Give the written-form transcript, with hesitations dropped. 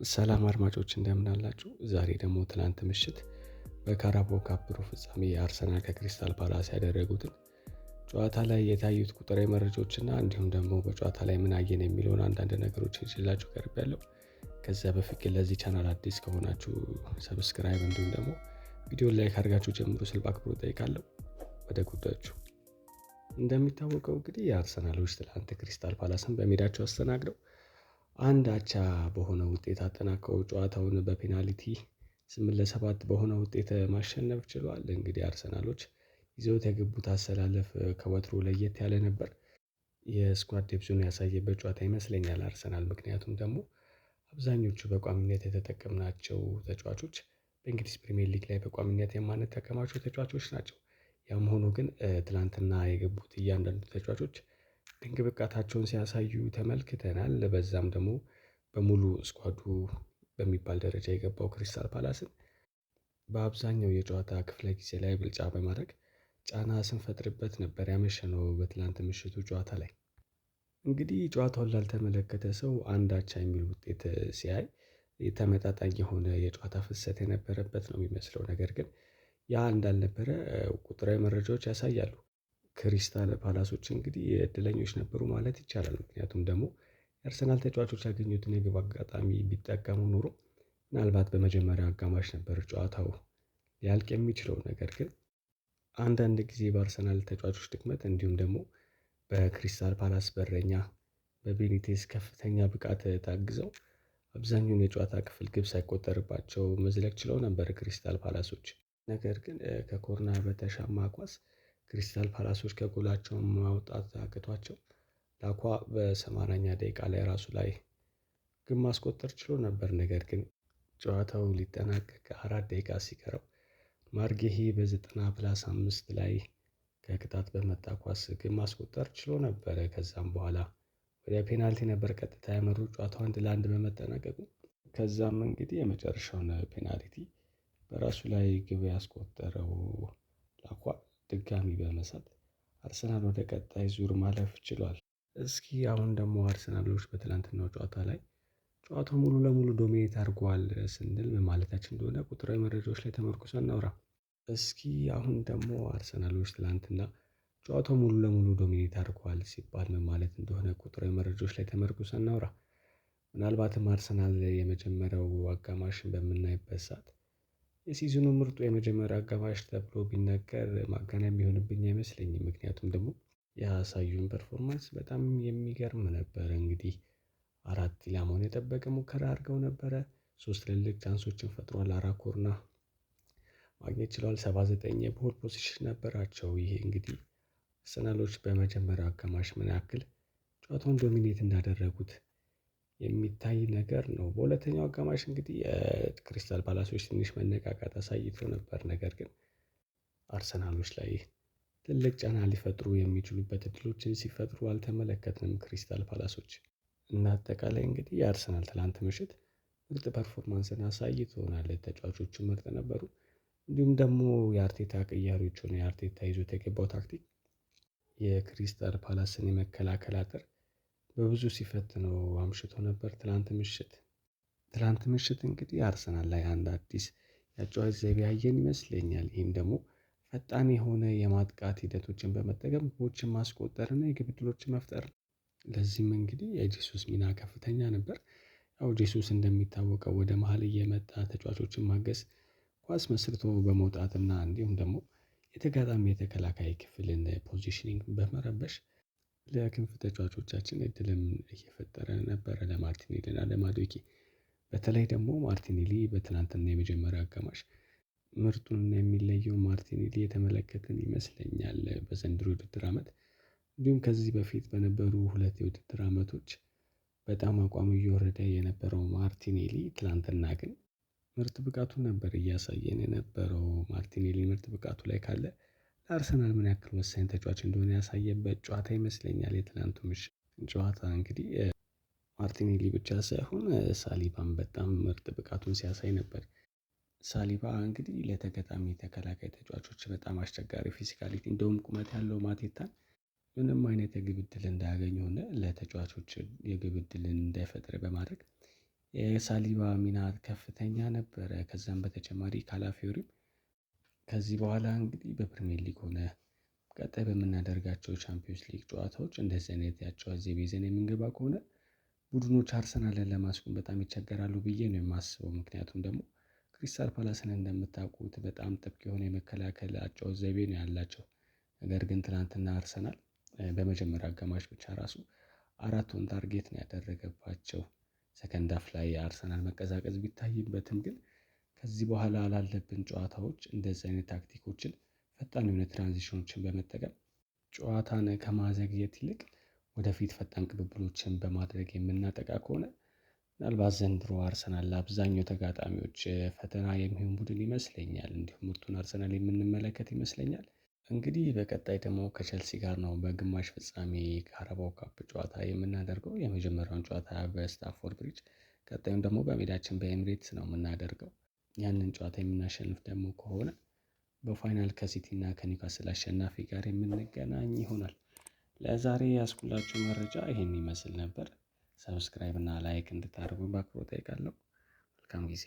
ሰላም አድማጮች እንደምን አላችሁ? ዛሬ ደግሞ ትናንት ምሽት በካራቦ ካፕ ሩብ ፍጻሜ አርሰናል ከክሪስታል ፓላስ ያደረጉትን ጨዋታ ላይ የታዩት ቁጥራዊ መረጃዎችና እንዲሁም ደግሞ በጨዋታ ላይ ምን አየን የሚለውን አንዳንድ ነገሮችን ይዤላችሁ ቀርቤያለሁ። ከዚያ በፊት ግን ለዚህ ቻናል አዲስ ከሆናችሁ ሰብስክራይብ እንዲሁም ደግሞ ቪዲዮን ላይክ አድርጋችሁ ጀምሩ ስል በአክብሮት እጠይቃለሁ። ወደ ጉዳዮቹ እንደሚታወቀው እንግዲህ የአርሰናሎች ትላንት ክሪስታል ፓላስን በሜዳቸው አስተናግደው አንድ አቻ በሆነ ውጤት አጠናቀው ጨዋታውን በፔናልቲ 8-7 በሆነ ውጤት ማሸነፍ ችሏል። እንግዲህ አርሰናሎች ይዘውት የገቡት አሰላለፍ ከወትሮ ለየት ያለ ነበር። የስኳድ ዴፕዙን ያሳየበት ጨዋታ ይመስለኛል አርሰናል። ምክንያቱም ደግሞ አብዛኞቹ በቋሚነት የተጠቀምናቸው ተጫዋቾች በእንግሊዝ ፕሪሚየር ሊግ ላይ በቋሚነት የማንጠቀማቸው ተጫዋቾች ናቸው። ያም ሆኖ ግን ትላንትና የገቡት እያንዳንዱ ተጫዋቾች ድንቅ ብቃታቸውን ሲያሳዩ ተመልክተናል። በዛም ደግሞ በሙሉ ስኳዱ በሚባል ደረጃ የገባው ክሪስታል ፓላስን በአብዛኛው የጨዋታ ክፍለ ጊዜ ላይ ብልጫ በማድረግ ጫና ስንፈጥርበት ነበር ያመሸነው በትላንት ምሽቱ ጨዋታ ላይ። እንግዲህ ጨዋታውን ላልተመለከተ ሰው አንድ አቻ የሚል ውጤት ሲያይ ተመጣጣኝ የሆነ የጨዋታ ፍሰት የነበረበት ነው የሚመስለው። ነገር ግን ያ እንዳልነበረ ቁጥራዊ መረጃዎች ያሳያሉ። ክሪስታል ፓላሶች እንግዲህ እድለኞች ነበሩ ማለት ይቻላል። ምክንያቱም ደግሞ የአርሰናል ተጫዋቾች ያገኙትን የግብ አጋጣሚ ቢጠቀሙ ኖሮ ምናልባት በመጀመሪያ አጋማሽ ነበር ጨዋታው ሊያልቅ የሚችለው። ነገር ግን አንዳንድ ጊዜ በአርሰናል ተጫዋቾች ድክመት እንዲሁም ደግሞ በክሪስታል ፓላስ በረኛ በቤኒቴስ ከፍተኛ ብቃት ታግዘው አብዛኛውን የጨዋታ ክፍል ግብ ሳይቆጠርባቸው መዝለቅ ችለው ነበር ክሪስታል ፓላሶች። ነገር ግን ከኮርና በተሻማ ኳስ ክሪስታል ፓላሶች ከጎላቸው ማውጣት አቅቷቸው ላኳ በ80ኛ ደቂቃ ላይ ራሱ ላይ ግብ ማስቆጠር ችሎ ነበር። ነገር ግን ጨዋታው ሊጠናቀቅ 4 ደቂቃ ሲቀረው ማርጌሂ በ90+5 ላይ ከቅጣት በመጣ ኳስ ግብ ማስቆጠር ችሎ ነበረ። ከዛም በኋላ ወደ ፔናልቲ ነበር ቀጥታ ያመሩ ጨዋታው 1-1 በመጠናቀቁ። ከዛም እንግዲህ የመጨረሻውን ፔናልቲ በራሱ ላይ ግብ ያስቆጠረው ላኳ ድጋሚ በመሳት አርሰናል ወደ ቀጣይ ዙር ማለፍ ችሏል። እስኪ አሁን ደግሞ አርሰናሎች በትላንትናው ጨዋታ ላይ ጨዋታው ሙሉ ለሙሉ ዶሚኔት አድርጓል ስንል ምን ማለታችን እንደሆነ ቁጥራዊ መረጃዎች ላይ ተመርኩዘን እናውራ። እስኪ አሁን ደግሞ አርሰናሎች ትላንትና ጨዋታው ሙሉ ለሙሉ ዶሚኔት አድርጓል ሲባል ምን ማለት እንደሆነ ቁጥራዊ መረጃዎች ላይ ተመርኩዘን እናውራ። ምናልባትም አርሰናል የመጀመሪያው አጋማሽን በምናይበት ሰዓት የሲዝኑ ምርጡ የመጀመሪያ አጋማሽ ተብሎ ቢነገር ማጋነን የሚሆንብኝ አይመስለኝም። ምክንያቱም ደግሞ ያሳዩን ፐርፎርማንስ በጣም የሚገርም ነበረ። እንግዲህ 4 ኢላማውን የጠበቀ ሙከራ አድርገው ነበረ። 3 ትልልቅ ቻንሶችን ፈጥሯል። 4 ኮርና ማግኘት ችሏል። 79 የቦል ፖዚሽን ነበራቸው። ይሄ እንግዲህ አርሰናሎች በመጀመሪያው አጋማሽ ምን ያክል ጨዋታውን ዶሚኔት እንዳደረጉት የሚታይ ነገር ነው። በሁለተኛው አጋማሽ እንግዲህ ክሪስታል ፓላሶች ትንሽ መነቃቃት አሳይቶ ነበር። ነገር ግን አርሰናሎች ላይ ትልቅ ጫና ሊፈጥሩ የሚችሉበት እድሎችን ሲፈጥሩ አልተመለከትንም ክሪስታል ፓላሶች። እና አጠቃላይ እንግዲህ የአርሰናል ትላንት ምሽት ምርጥ ፐርፎርማንስን አሳይቶናል። ተጫዋቾቹ ምርጥ ነበሩ። እንዲሁም ደግሞ የአርቴታ ቅያሪዎች ሆነ የአርቴታ ይዞት የገባው ታክቲክ የክሪስታል ፓላስን የመከላከል አጥር በብዙ ሲፈትነው አምሽቶ ነበር። ትላንት ምሽት እንግዲህ አርሰናል ላይ አንድ አዲስ የአጨዋወት ዘይቤ ያየን ይመስለኛል። ይህም ደግሞ ፈጣን የሆነ የማጥቃት ሂደቶችን በመጠቀም ግቦችን ማስቆጠር እና የግብ ዕድሎችን መፍጠር ነው። ለዚህም እንግዲህ የጄሱስ ሚና ከፍተኛ ነበር። ያው ጄሱስ እንደሚታወቀው ወደ መሀል እየመጣ ተጫዋቾችን ማገዝ፣ ኳስ መስርቶ በመውጣትና እንዲሁም ደግሞ የተጋጣሚ የተከላካይ ክፍልን ፖዚሽኒንግ በመረበሽ ለክንፍ ተጫዋቾቻችን እድልም እየፈጠረ ነበረ ለማርቲኔሊ እና ለማዱዌኬ። በተለይ ደግሞ ማርቲኔሊ በትናንትና የመጀመሪያ አጋማሽ ምርጡን የሚለየው ማርቲኔሊ የተመለከትን ይመስለኛል በዘንድሮ የውድድር ዓመት። እንዲሁም ከዚህ በፊት በነበሩ 2 የውድድር ዓመቶች በጣም አቋሙ እየወረደ የነበረው ማርቲኔሊ ትላንትና ግን ምርጥ ብቃቱን ነበር እያሳየን የነበረው። ማርቲኔሊ ምርጥ ብቃቱ ላይ ካለ ለአርሰናል ምን ያክል ወሳኝ ተጫዋች እንደሆነ ያሳየበት ጨዋታ ይመስለኛል የትላንቱ ምሽት ጨዋታ። እንግዲህ ማርቲኔሊ ብቻ ሳይሆን ሳሊባም በጣም ምርጥ ብቃቱን ሲያሳይ ነበር። ሳሊባ እንግዲህ ለተጋጣሚ ተከላካይ ተጫዋቾች በጣም አስቸጋሪ ፊዚካሊቲ እንደውም ቁመት ያለው ማቴታን ምንም አይነት የግብ ዕድል እንዳያገኝ ሆነ ለተጫዋቾች የግብ ዕድልን እንዳይፈጥር በማድረግ የሳሊባ ሚና ከፍተኛ ነበረ። ከዛም በተጨማሪ ካላፊዮሪም ከዚህ በኋላ እንግዲህ በፕሪሚየር ሊግ ሆነ ቀጣይ በምናደርጋቸው ቻምፒዮንስ ሊግ ጨዋታዎች እንደዚህ አይነት ያጨዋወት ዘይቤ ይዘን የምንገባ ከሆነ ቡድኖች አርሰናልን ለማስቆም በጣም ይቸገራሉ ብዬ ነው የማስበው። ምክንያቱም ደግሞ ክሪስታል ፓላስን እንደምታውቁት በጣም ጥብቅ የሆነ የመከላከል አጨዋወት ዘይቤ ነው ያላቸው። ነገር ግን ትናንትና አርሰናል በመጀመሪያ አጋማሽ ብቻ ራሱ 4 ታርጌት ነው ያደረገባቸው። ሰከንድ አፍ ላይ የአርሰናል መቀዛቀዝ ቢታይበትም ግን ከዚህ በኋላ ላለብን ጨዋታዎች እንደዚህ አይነት ታክቲኮችን ፈጣን የሆነ ትራንዚሽኖችን በመጠቀም ጨዋታን ከማዘግየት ይልቅ ወደፊት ፈጣን ቅብብሎችን በማድረግ የምናጠቃ ከሆነ ምናልባት ዘንድሮ አርሰናል ለአብዛኛው ተጋጣሚዎች ፈተና የሚሆን ቡድን ይመስለኛል። እንዲሁም ምርጡን አርሰናል የምንመለከት ይመስለኛል። እንግዲህ በቀጣይ ደግሞ ከቸልሲ ጋር ነው በግማሽ ፍጻሜ ካራባኦ ካፕ ጨዋታ የምናደርገው። የመጀመሪያውን ጨዋታ በስታንፎርድ ብሪጅ፣ ቀጣዩን ደግሞ በሜዳችን በኤምሬትስ ነው የምናደርገው። ያንን ጨዋታ የምናሸንፍ ደግሞ ከሆነ በፋይናል ከሲቲ እና ከኒውካስል አሸናፊ ጋር የምንገናኝ ይሆናል። ለዛሬ ያስኩላችሁ መረጃ ይሄን ይመስል ነበር። ሰብስክራይብ እና ላይክ እንድታደርጉ በአክብሮት እጠይቃለሁ። መልካም ጊዜ